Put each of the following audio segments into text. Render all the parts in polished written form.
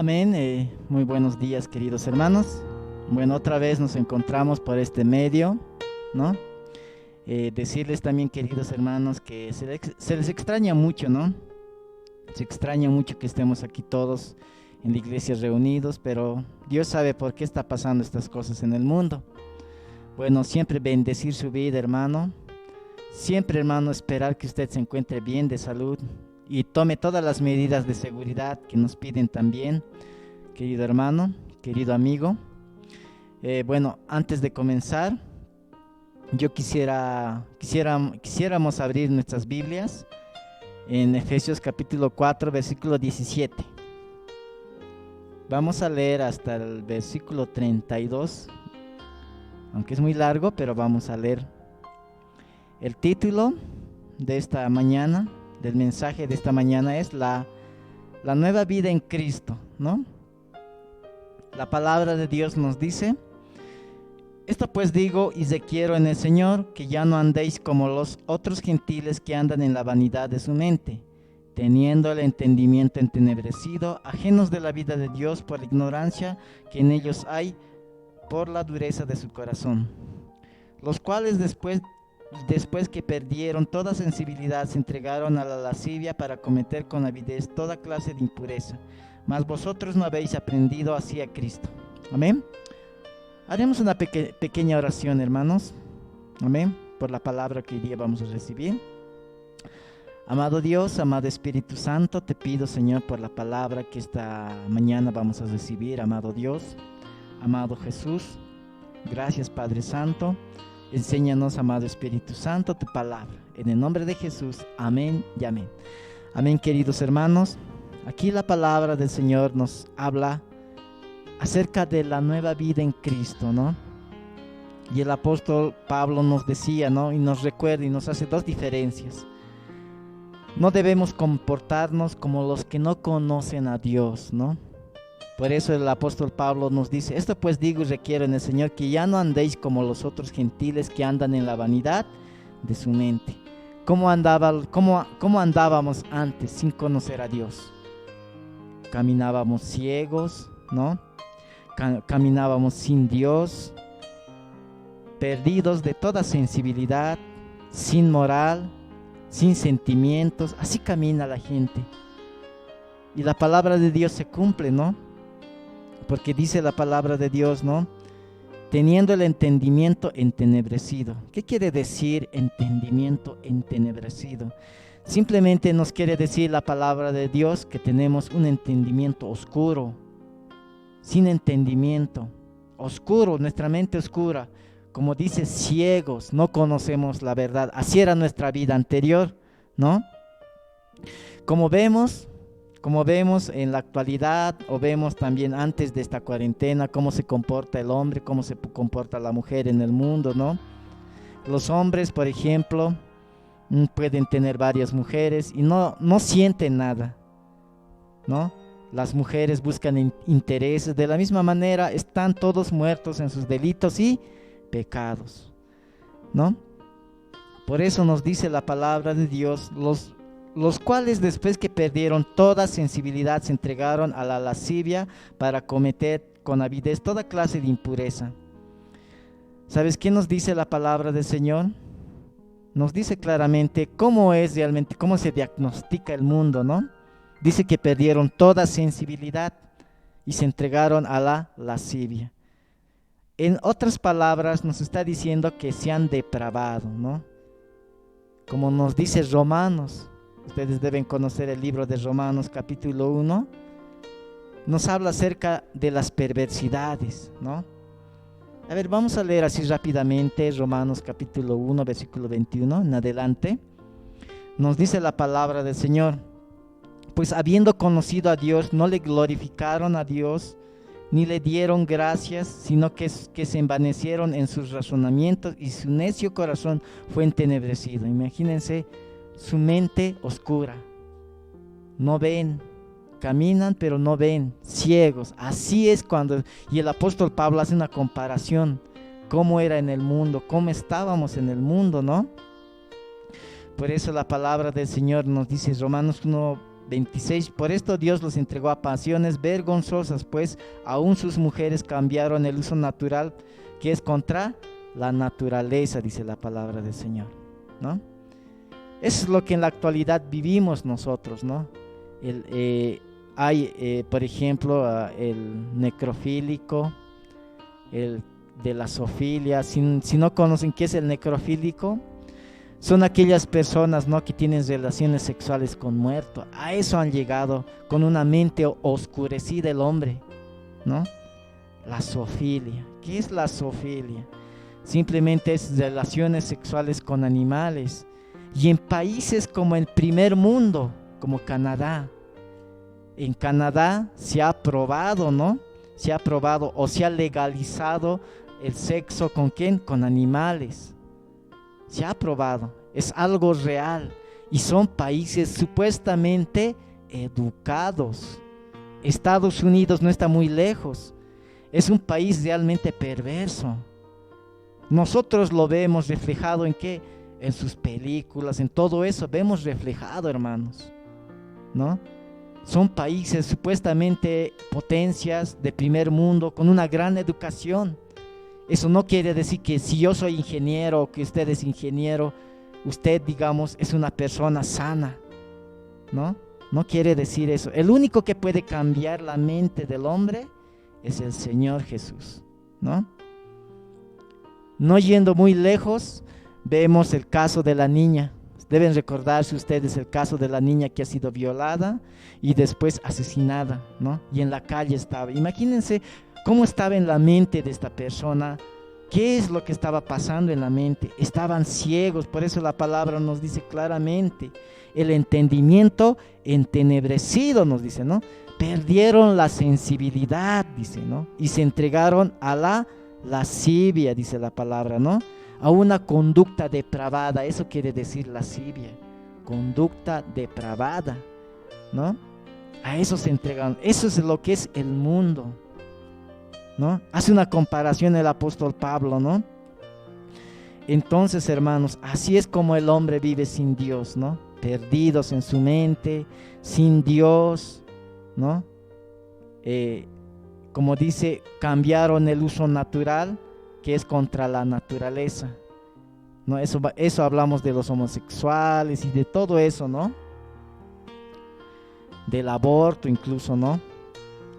Amén. Muy buenos días, queridos hermanos. Bueno, otra vez nos encontramos por este medio, ¿no? Decirles también, queridos hermanos, que se les extraña mucho, ¿no? Se extraña mucho que estemos aquí todos en la iglesia reunidos, pero Dios sabe por qué está pasando estas cosas en el mundo. Bueno, siempre bendecir su vida, hermano. Siempre, hermano, esperar que usted se encuentre bien de salud y tome todas las medidas de seguridad que nos piden también, querido hermano, querido amigo. Bueno, antes de comenzar, yo quisiéramos abrir nuestras Biblias en Efesios capítulo 4, versículo 17. Vamos a leer hasta el versículo 32, aunque es muy largo, pero vamos a leer. El título de esta mañana, del mensaje de esta mañana es la nueva vida en Cristo, ¿no? La palabra de Dios nos dice: esto pues digo y requiero en el Señor, que ya no andéis como los otros gentiles que andan en la vanidad de su mente, teniendo el entendimiento entenebrecido, ajenos de la vida de Dios por la ignorancia que en ellos hay, por la dureza de su corazón, los cuales después que perdieron toda sensibilidad, se entregaron a la lascivia para cometer con avidez toda clase de impureza. Mas vosotros no habéis aprendido así a Cristo. Amén. Haremos una pequeña oración, hermanos. Amén. Por la palabra que hoy día vamos a recibir. Amado Dios, amado Espíritu Santo, te pido, Señor, por la palabra que esta mañana vamos a recibir. Amado Dios, amado Jesús, gracias, Padre Santo. Enséñanos, amado Espíritu Santo, tu palabra. En el nombre de Jesús, amén y amén. Amén, queridos hermanos. Aquí la palabra del Señor nos habla acerca de la nueva vida en Cristo, ¿no? Y el apóstol Pablo nos decía, ¿no? Y nos recuerda y nos hace dos diferencias. No debemos comportarnos como los que no conocen a Dios, ¿no? Por eso el apóstol Pablo nos dice: esto pues digo y requiero en el Señor, que ya no andéis como los otros gentiles que andan en la vanidad de su mente. ¿Cómo andábamos antes sin conocer a Dios? Caminábamos ciegos, ¿no? Caminábamos sin Dios, perdidos de toda sensibilidad, sin moral, sin sentimientos. Así camina la gente. Y la palabra de Dios se cumple, ¿no? Porque dice la palabra de Dios, ¿no? Teniendo el entendimiento entenebrecido. ¿Qué quiere decir entendimiento entenebrecido? Simplemente nos quiere decir la palabra de Dios que tenemos un entendimiento oscuro, sin entendimiento, oscuro, nuestra mente oscura. Como dice, ciegos, no conocemos la verdad. Así era nuestra vida anterior, ¿no? Como vemos en la actualidad, o vemos también antes de esta cuarentena, cómo se comporta el hombre, cómo se comporta la mujer en el mundo, ¿no? Los hombres, por ejemplo, pueden tener varias mujeres y no sienten nada, ¿no? Las mujeres buscan intereses. De la misma manera, están todos muertos en sus delitos y pecados, ¿no? Por eso nos dice la palabra de Dios: los cuales después que perdieron toda sensibilidad, se entregaron a la lascivia para cometer con avidez toda clase de impureza. ¿Sabes qué nos dice la palabra del Señor? Nos dice claramente cómo es realmente, cómo se diagnostica el mundo, ¿no? Dice que perdieron toda sensibilidad y se entregaron a la lascivia. En otras palabras, nos está diciendo que se han depravado, ¿no? Como nos dice Romanos. Ustedes deben conocer el libro de Romanos capítulo 1. Nos habla acerca de las perversidades, ¿no? A ver, vamos a leer así rápidamente Romanos capítulo 1, versículo 21 en adelante. Nos dice la palabra del Señor: pues habiendo conocido a Dios, no le glorificaron a Dios, ni le dieron gracias, sino que se envanecieron en sus razonamientos, y su necio corazón fue entenebrecido. Imagínense, su mente oscura, no ven, caminan pero no ven, ciegos. Así es cuando, y el apóstol Pablo hace una comparación, cómo era en el mundo, cómo estábamos en el mundo, ¿no? Por eso la palabra del Señor nos dice, Romanos 1, 26, por esto Dios los entregó a pasiones vergonzosas, pues aún sus mujeres cambiaron el uso natural, que es contra la naturaleza, dice la palabra del Señor, ¿no? Eso es lo que en la actualidad vivimos nosotros, ¿no? Hay, por ejemplo, el necrofílico, el de la zoofilia. Si no conocen qué es el necrofílico, son aquellas personas, ¿no?, que tienen relaciones sexuales con muertos. A eso han llegado, con una mente oscurecida el hombre, ¿no? La zoofilia. ¿Qué es la zoofilia? Simplemente es relaciones sexuales con animales. Y en países como el primer mundo, como Canadá, en Canadá se ha aprobado, ¿no? Se ha aprobado o se ha legalizado el sexo ¿con quién? Con animales. Se ha aprobado, es algo real y son países supuestamente educados. Estados Unidos no está muy lejos, es un país realmente perverso. Nosotros lo vemos reflejado ¿en qué? En sus películas, en todo eso vemos reflejado, hermanos, ¿no? Son países supuestamente potencias de primer mundo con una gran educación. Eso no quiere decir que si yo soy ingeniero o que usted es ingeniero, usted, digamos, es una persona sana, ¿no? No quiere decir eso. El único que puede cambiar la mente del hombre es el Señor Jesús, ¿no? No yendo muy lejos, vemos el caso de la niña. Deben recordarse ustedes el caso de la niña que ha sido violada y después asesinada, ¿no? Y en la calle estaba. Imagínense cómo estaba en la mente de esta persona. ¿Qué es lo que estaba pasando en la mente? Estaban ciegos, por eso la palabra nos dice claramente, el entendimiento entenebrecido, nos dice, ¿no? Perdieron la sensibilidad, dice, ¿no? Y se entregaron a la lascivia, dice la palabra, ¿no? A una conducta depravada. Eso quiere decir lascivia, conducta depravada, ¿no? A eso se entregaron. Eso es lo que es el mundo, ¿no? Hace una comparación el apóstol Pablo, ¿no? Entonces, hermanos, así es como el hombre vive sin Dios, ¿no? Perdidos en su mente, sin Dios, ¿no? Como dice, cambiaron el uso natural, que es contra la naturaleza, ¿no? Eso hablamos de los homosexuales y de todo eso, ¿no? Del aborto incluso, ¿no?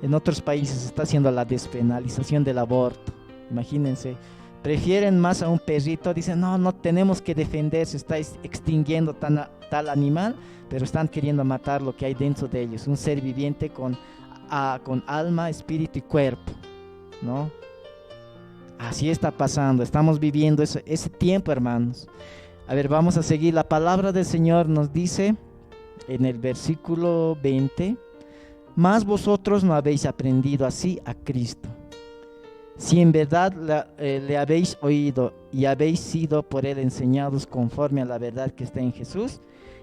En otros países se está haciendo la despenalización del aborto. Imagínense, prefieren más a un perrito, dicen, no tenemos que defender, se está extinguiendo tal animal, pero están queriendo matar lo que hay dentro de ellos, un ser viviente con alma, espíritu y cuerpo, ¿no? Así está pasando, estamos viviendo ese tiempo, hermanos. A ver, vamos a seguir. La palabra del Señor nos dice en el versículo 20, mas vosotros no habéis aprendido así a Cristo, si en verdad le habéis oído y habéis sido por él enseñados conforme a la verdad que está en Jesús.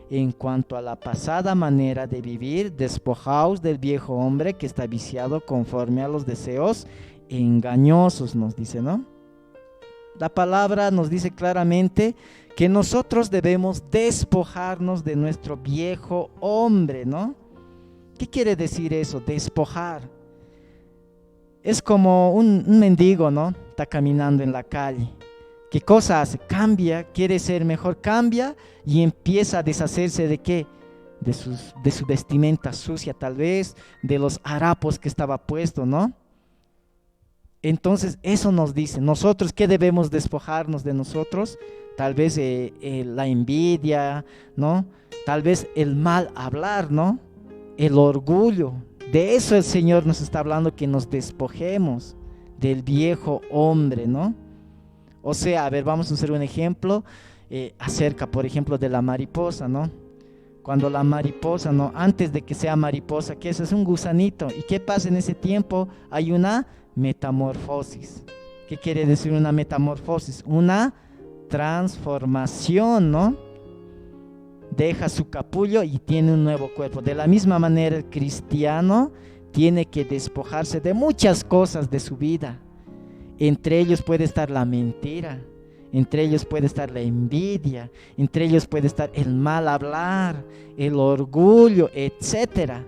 En cuanto a la pasada manera de vivir, despojaos del viejo hombre que está viciado conforme a los deseos engañosos, nos dice, ¿no? La palabra nos dice claramente que nosotros debemos despojarnos de nuestro viejo hombre, ¿no? ¿Qué quiere decir eso? Despojar. Es como un mendigo, ¿no? Está caminando en la calle. ¿Qué cosa hace? Cambia, quiere ser mejor, cambia y empieza a deshacerse ¿de qué? De su vestimenta sucia, tal vez, de los harapos que estaba puesto, ¿no? Entonces eso nos dice, nosotros ¿qué debemos despojarnos de nosotros? Tal vez la envidia, ¿no? Tal vez el mal hablar, ¿no? El orgullo. De eso el Señor nos está hablando, que nos despojemos del viejo hombre, ¿no? O sea, a ver, vamos a hacer un ejemplo acerca, por ejemplo, de la mariposa, ¿no? Cuando la mariposa, ¿no? Antes de que sea mariposa, ¿qué es? Es un gusanito. ¿Y qué pasa en ese tiempo? Hay una metamorfosis. ¿Qué quiere decir una metamorfosis? Una transformación, ¿no? Deja su capullo y tiene un nuevo cuerpo. De la misma manera, el cristiano tiene que despojarse de muchas cosas de su vida. Entre ellos puede estar la mentira, Entre ellos puede estar la envidia, entre ellos puede estar el mal hablar, el orgullo, etcétera.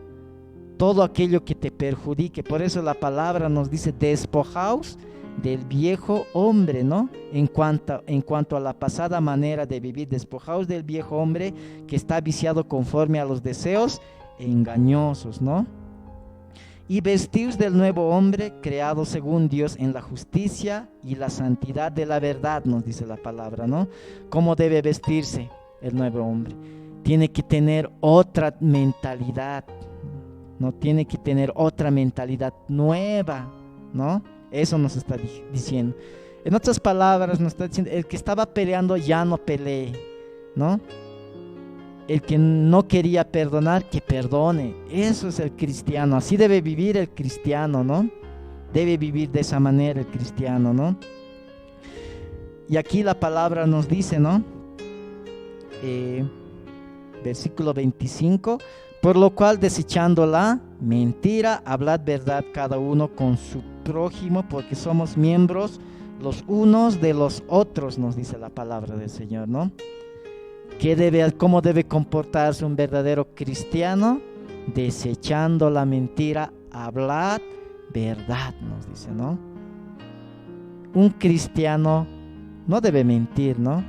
Todo aquello que te perjudique. Por eso la palabra nos dice: despojaos del viejo hombre, ¿no? En cuanto a la pasada manera de vivir, despojaos del viejo hombre que está viciado conforme a los deseos engañosos, ¿no? Y vestíos del nuevo hombre creado según Dios en la justicia y la santidad de la verdad, nos dice la palabra, ¿no? ¿Cómo debe vestirse el nuevo hombre? Tiene que tener otra mentalidad, ¿no? Tiene que tener otra mentalidad nueva, ¿no? Eso nos está diciendo. En otras palabras, nos está diciendo: el que estaba peleando ya no pelee, ¿no? El que no quería perdonar, que perdone. Eso es el cristiano. Así debe vivir el cristiano, ¿no? Debe vivir de esa manera el cristiano, ¿no? Y aquí la palabra nos dice, ¿no? Versículo 25: por lo cual, desechando la mentira, hablad verdad cada uno con su prójimo, porque somos miembros los unos de los otros, nos dice la palabra del Señor, ¿no? ¿Cómo debe comportarse un verdadero cristiano? Desechando la mentira, hablad verdad, nos dice, ¿no? Un cristiano no debe mentir, ¿no?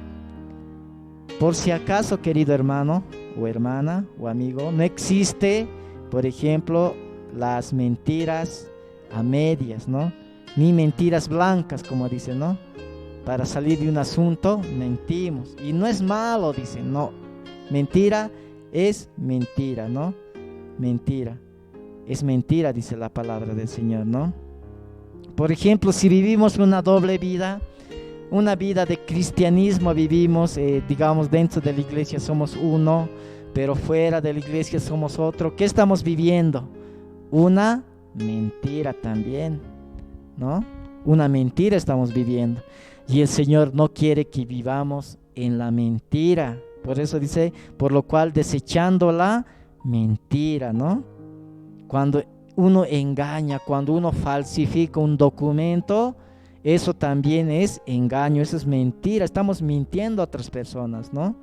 Por si acaso, querido hermano o hermana o amigo, no existe, por ejemplo, las mentiras a medias, ¿no? Ni mentiras blancas, como dicen, ¿no? Para salir de un asunto, mentimos. Y no es malo, dicen, no. Mentira es mentira, ¿no? Mentira. Es mentira, dice la palabra del Señor, ¿no? Por ejemplo, si vivimos una doble vida, una vida de cristianismo vivimos, digamos, dentro de la iglesia somos uno, pero fuera de la iglesia somos otro. ¿Qué estamos viviendo? Una mentira también, ¿no? Una mentira estamos viviendo. Y el Señor no quiere que vivamos en la mentira. Por eso dice: por lo cual, desechando la mentira, ¿no? Cuando uno engaña, cuando uno falsifica un documento, eso también es engaño, eso es mentira. Estamos mintiendo a otras personas, ¿no?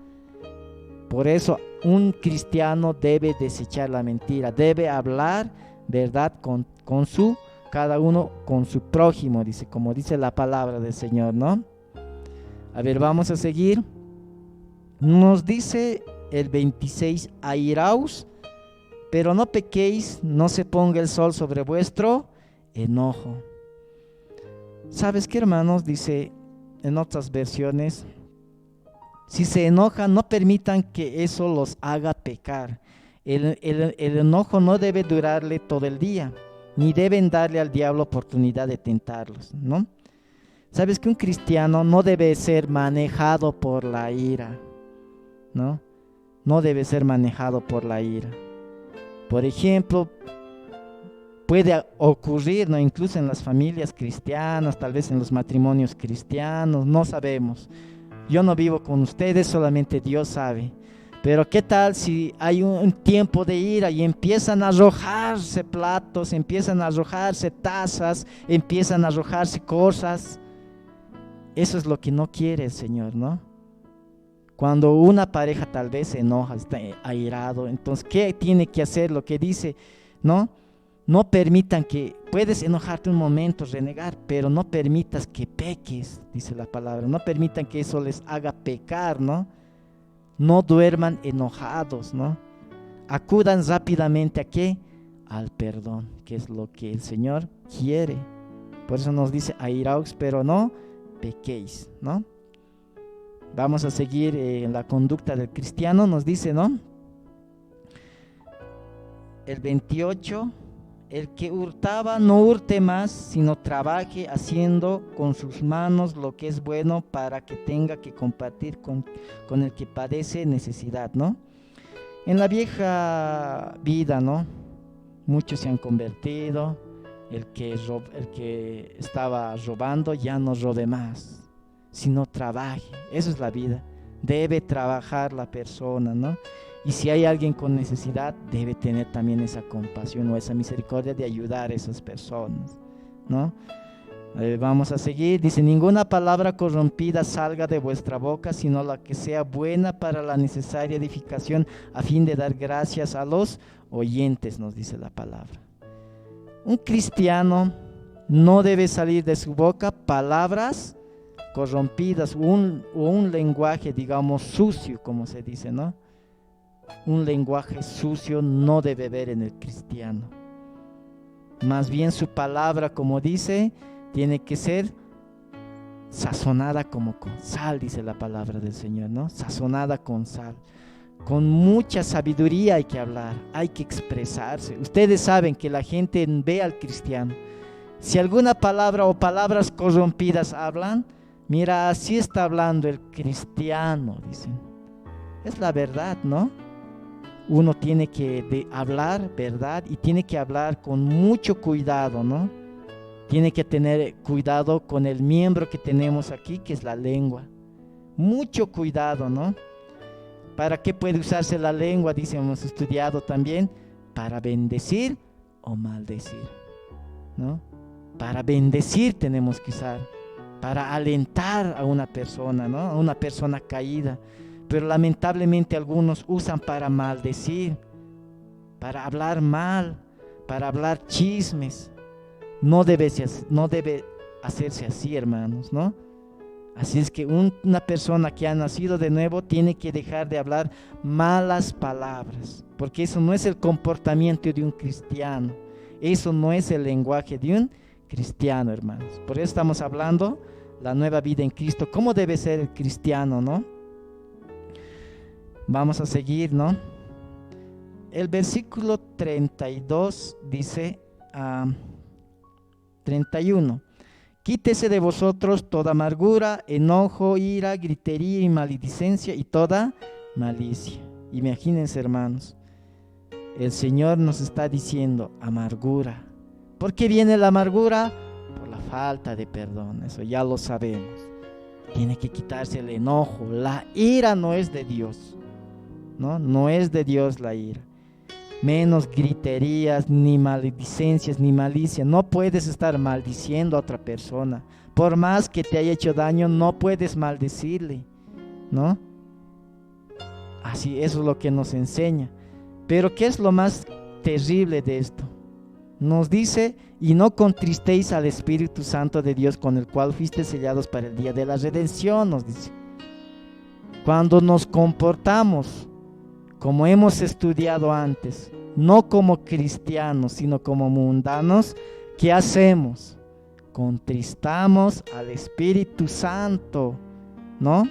Por eso un cristiano debe desechar la mentira, debe hablar verdad cada uno con su prójimo, dice, como dice la palabra del Señor, ¿no? A ver, vamos a seguir. Nos dice el 26: airaos, pero no pequéis, no se ponga el sol sobre vuestro enojo. ¿Sabes qué, hermanos? Dice en otras versiones: si se enojan, no permitan que eso los haga pecar. El enojo no debe durarle todo el día, ni deben darle al diablo oportunidad de tentarlos, ¿no? Sabes que un cristiano no debe ser manejado por la ira, ¿no? No debe ser manejado por la ira. Por ejemplo, puede ocurrir, ¿no? Incluso en las familias cristianas, tal vez en los matrimonios cristianos, no sabemos. Yo no vivo con ustedes, solamente Dios sabe. Pero ¿qué tal si hay un tiempo de ira y empiezan a arrojarse platos, empiezan a arrojarse tazas, empiezan a arrojarse cosas? Eso es lo que no quiere el Señor, ¿no? Cuando una pareja tal vez se enoja, está airado, entonces ¿qué tiene que hacer? Lo que dice, ¿no? No permitan que, puedes enojarte un momento, renegar, pero no permitas que peques, dice la palabra. No permitan que eso les haga pecar, ¿no? No duerman enojados, ¿no? Acudan rápidamente ¿a qué? Al perdón, que es lo que el Señor quiere. Por eso nos dice: airaos, pero no pequéis, ¿no? Vamos a seguir en la conducta del cristiano. Nos dice, ¿no? El 28: el que hurtaba no hurte más, sino trabaje haciendo con sus manos lo que es bueno, para que tenga que compartir con el que padece necesidad, ¿no? En la vieja vida, ¿no? Muchos se han convertido. El que estaba robando ya no robe más, sino trabaje. Eso es la vida. Debe trabajar la persona, ¿no? Y si hay alguien con necesidad, debe tener también esa compasión o esa misericordia de ayudar a esas personas, ¿no? Vamos a seguir. Dice, ninguna palabra corrompida salga de vuestra boca, sino la que sea buena para la necesaria edificación, a fin de dar gracias a los oyentes, nos dice la palabra. Un cristiano no debe salir de su boca palabras corrompidas o un lenguaje, digamos, sucio, como se dice, ¿no? Un lenguaje sucio no debe haber en el cristiano. Más bien su palabra, como dice, tiene que ser sazonada como con sal, dice la palabra del Señor, ¿no? Sazonada con sal. Con mucha sabiduría hay que hablar, hay que expresarse. Ustedes saben que la gente ve al cristiano. Si alguna palabra o palabras corrompidas hablan, mira, así está hablando el cristiano, dicen. Es la verdad, ¿no? Uno tiene que hablar verdad y tiene que hablar con mucho cuidado, ¿no? Tiene que tener cuidado con el miembro que tenemos aquí, que es la lengua. Mucho cuidado, ¿no? ¿Para qué puede usarse la lengua? Dice, hemos estudiado también, para bendecir o maldecir, ¿no? Para bendecir tenemos que usar, para alentar a una persona, ¿no? A una persona caída. Pero lamentablemente algunos usan para maldecir, para hablar mal, para hablar chismes. No debe hacerse así, hermanos, ¿no? Así es que una persona que ha nacido de nuevo tiene que dejar de hablar malas palabras, porque eso no es el comportamiento de un cristiano, eso no es el lenguaje de un cristiano, hermanos. Por eso estamos hablando la nueva vida en Cristo, cómo debe ser el cristiano, ¿no? Vamos a seguir, ¿no? El versículo 32 dice, 31, quítese de vosotros toda amargura, enojo, ira, gritería y maledicencia y toda malicia. Imagínense, hermanos, el Señor nos está diciendo amargura. ¿Por qué viene la amargura? Por la falta de perdón, eso ya lo sabemos. Tiene que quitarse el enojo, la ira no es de Dios, ¿no? No es de Dios la ira. Menos griterías, ni maledicencias, ni malicia. No puedes estar maldiciendo a otra persona. Por más que te haya hecho daño, no puedes maldecirle, ¿no? Así, eso es lo que nos enseña. Pero ¿qué es lo más terrible de esto? Nos dice, y no contristéis al Espíritu Santo de Dios, con el cual fuiste sellados para el día de la redención, nos dice. Cuando nos comportamos como hemos estudiado antes, no como cristianos, sino como mundanos, ¿qué hacemos? Contristamos al Espíritu Santo, ¿no?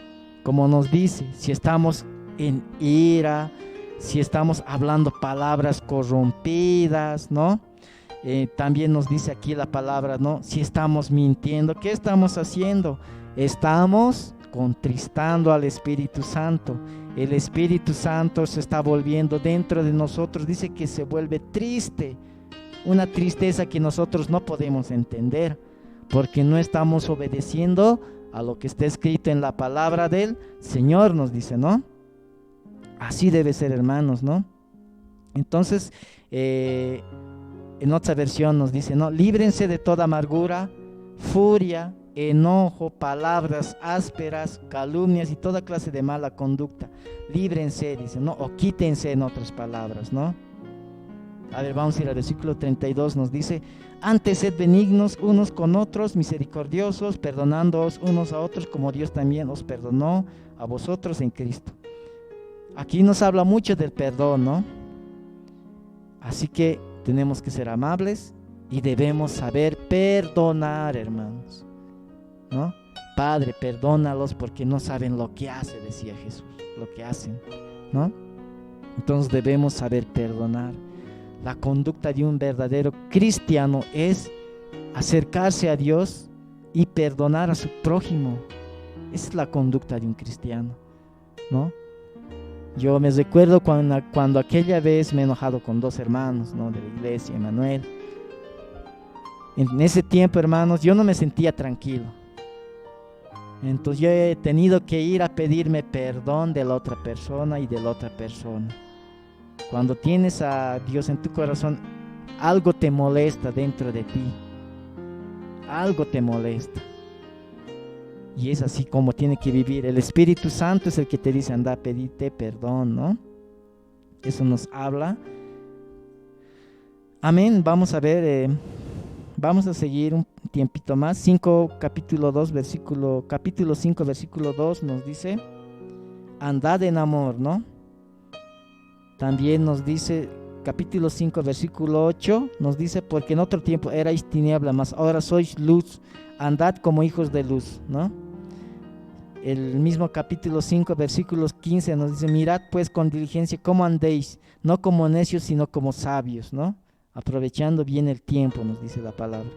Como nos dice, si estamos en ira, si estamos hablando palabras corrompidas, ¿no? También nos dice aquí la palabra, ¿no? Si estamos mintiendo, ¿qué estamos haciendo? Estamos contristando al Espíritu Santo. El Espíritu Santo se está volviendo dentro de nosotros, dice que se vuelve triste, una tristeza que nosotros no podemos entender, porque no estamos obedeciendo a lo que está escrito en la palabra del Señor, nos dice, ¿no? Así debe ser, hermanos, ¿no? Entonces, en otra versión nos dice, ¿no? Líbrense de toda amargura, furia, enojo, palabras ásperas, calumnias y toda clase de mala conducta. Líbrense, dice, ¿no? O quítense, en otras palabras, ¿no? A ver, vamos a ir al versículo 32, nos dice, antes sed benignos unos con otros, misericordiosos, perdonándoos unos a otros, como Dios también os perdonó a vosotros en Cristo. Aquí nos habla mucho del perdón, ¿no? Así que tenemos que ser amables y debemos saber perdonar, hermanos, ¿no? Padre, perdónalos porque no saben lo que hace, decía Jesús, lo que hacen, ¿no? Entonces debemos saber perdonar. La conducta de un verdadero cristiano es acercarse a Dios y perdonar a su prójimo. Esa es la conducta de un cristiano, ¿no? Yo me recuerdo cuando aquella vez me he enojado con dos hermanos, ¿no? De la iglesia, Emanuel. En ese tiempo, hermanos, yo no me sentía tranquilo. Entonces yo he tenido que ir a pedirme perdón de la otra persona y de la otra persona. Cuando tienes a Dios en tu corazón, algo te molesta dentro de ti. algo te molesta. Y es así como tiene que vivir. El Espíritu Santo es el que te dice, anda, pedite perdón, ¿no? Eso nos habla. Amén. Vamos a ver, vamos a seguir un tiempito más. Capítulo 5, versículo 2 nos dice, andad en amor, ¿no? También nos dice, capítulo 5, versículo 8, nos dice, porque en otro tiempo erais tiniebla, mas ahora sois luz, andad como hijos de luz, ¿no? El mismo capítulo 5, versículos 15 nos dice, mirad pues con diligencia cómo andéis, no como necios, sino como sabios, ¿no? Aprovechando bien el tiempo, nos dice la palabra.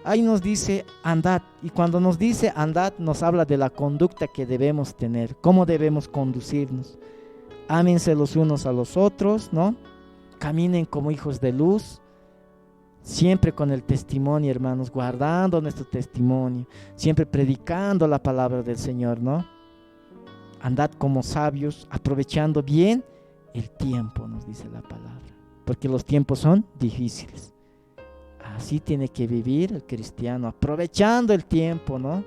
Ahí nos dice andad, y cuando nos dice andad, nos habla de la conducta que debemos tener, cómo debemos conducirnos. Ámense los unos a los otros, ¿no? Caminen como hijos de luz, siempre con el testimonio, hermanos, guardando nuestro testimonio, siempre predicando la palabra del Señor, ¿no? Andad como sabios, aprovechando bien el tiempo, nos dice la palabra, porque los tiempos son difíciles. Así tiene que vivir el cristiano, aprovechando el tiempo, ¿no?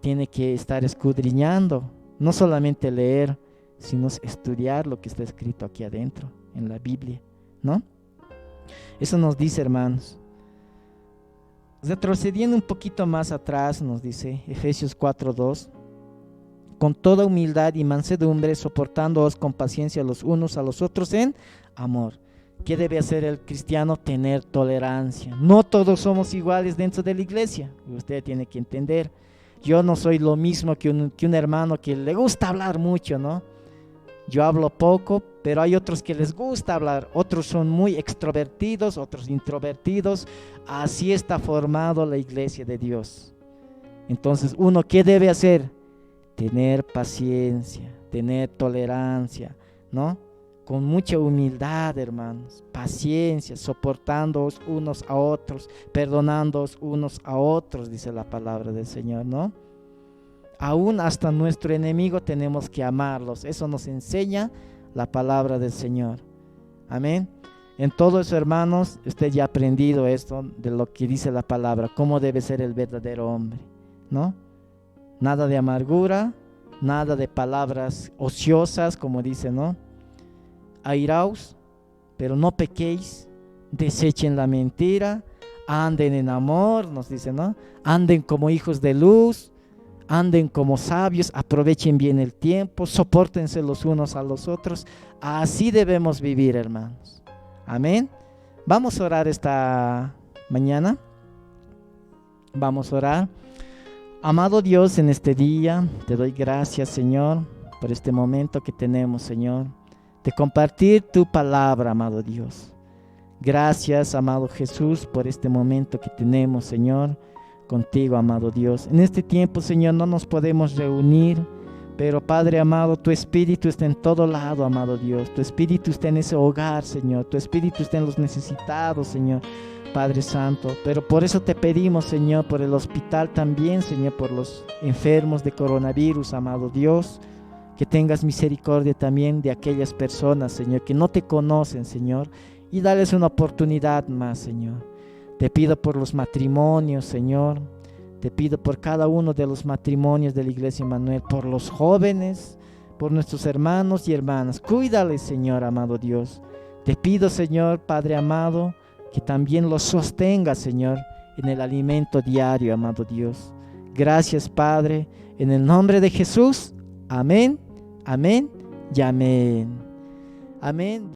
Tiene que estar escudriñando, no solamente leer, sino estudiar lo que está escrito aquí adentro, en la Biblia, ¿no? Eso nos dice, hermanos. Retrocediendo un poquito más atrás, nos dice Efesios 4:2, con toda humildad y mansedumbre, soportándoos con paciencia los unos a los otros en amor. ¿Qué debe hacer el cristiano? Tener tolerancia. No todos somos iguales dentro de la iglesia. Usted tiene que entender. Yo no soy lo mismo que un hermano que le gusta hablar mucho, ¿no? Yo hablo poco, pero hay otros que les gusta hablar. Otros son muy extrovertidos, otros introvertidos. Así está formado la iglesia de Dios. Entonces, uno, ¿qué debe hacer? Tener paciencia, tener tolerancia, ¿no? Con mucha humildad, hermanos, paciencia, soportándoos unos a otros, perdonándoos unos a otros, dice la palabra del Señor, ¿no? Aún hasta nuestro enemigo tenemos que amarlos. Eso nos enseña la palabra del Señor. Amén. En todo eso, hermanos, usted ya ha aprendido esto de lo que dice la palabra, cómo debe ser el verdadero hombre, ¿no? Nada de amargura, nada de palabras ociosas, como dice, ¿no? Airaos, pero no pequéis, desechen la mentira, anden en amor, nos dice, ¿no? Anden como hijos de luz, anden como sabios, aprovechen bien el tiempo, sopórtense los unos a los otros. Así debemos vivir, hermanos. Amén. Vamos a orar esta mañana. Vamos a orar. Amado Dios, en este día te doy gracias, Señor, por este momento que tenemos, Señor, de compartir tu palabra, amado Dios. Gracias, amado Jesús, por este momento que tenemos, Señor, contigo, amado Dios. En este tiempo, Señor, no nos podemos reunir, pero Padre amado, tu Espíritu está en todo lado, amado Dios. Tu Espíritu está en ese hogar, Señor. Tu Espíritu está en los necesitados, Señor, Padre Santo. Pero por eso te pedimos, Señor, por el hospital también, Señor, por los enfermos de coronavirus, amado Dios, que tengas misericordia también de aquellas personas, Señor, que no te conocen, Señor, y dales una oportunidad más, Señor. Te pido por los matrimonios, Señor. Te pido por cada uno de los matrimonios de la Iglesia Emmanuel, por los jóvenes, por nuestros hermanos y hermanas. Cuídales, Señor, amado Dios. Te pido, Señor, Padre amado, que también los sostengas, Señor, en el alimento diario, amado Dios. Gracias, Padre, en el nombre de Jesús. Amén, amén y amén. Amén.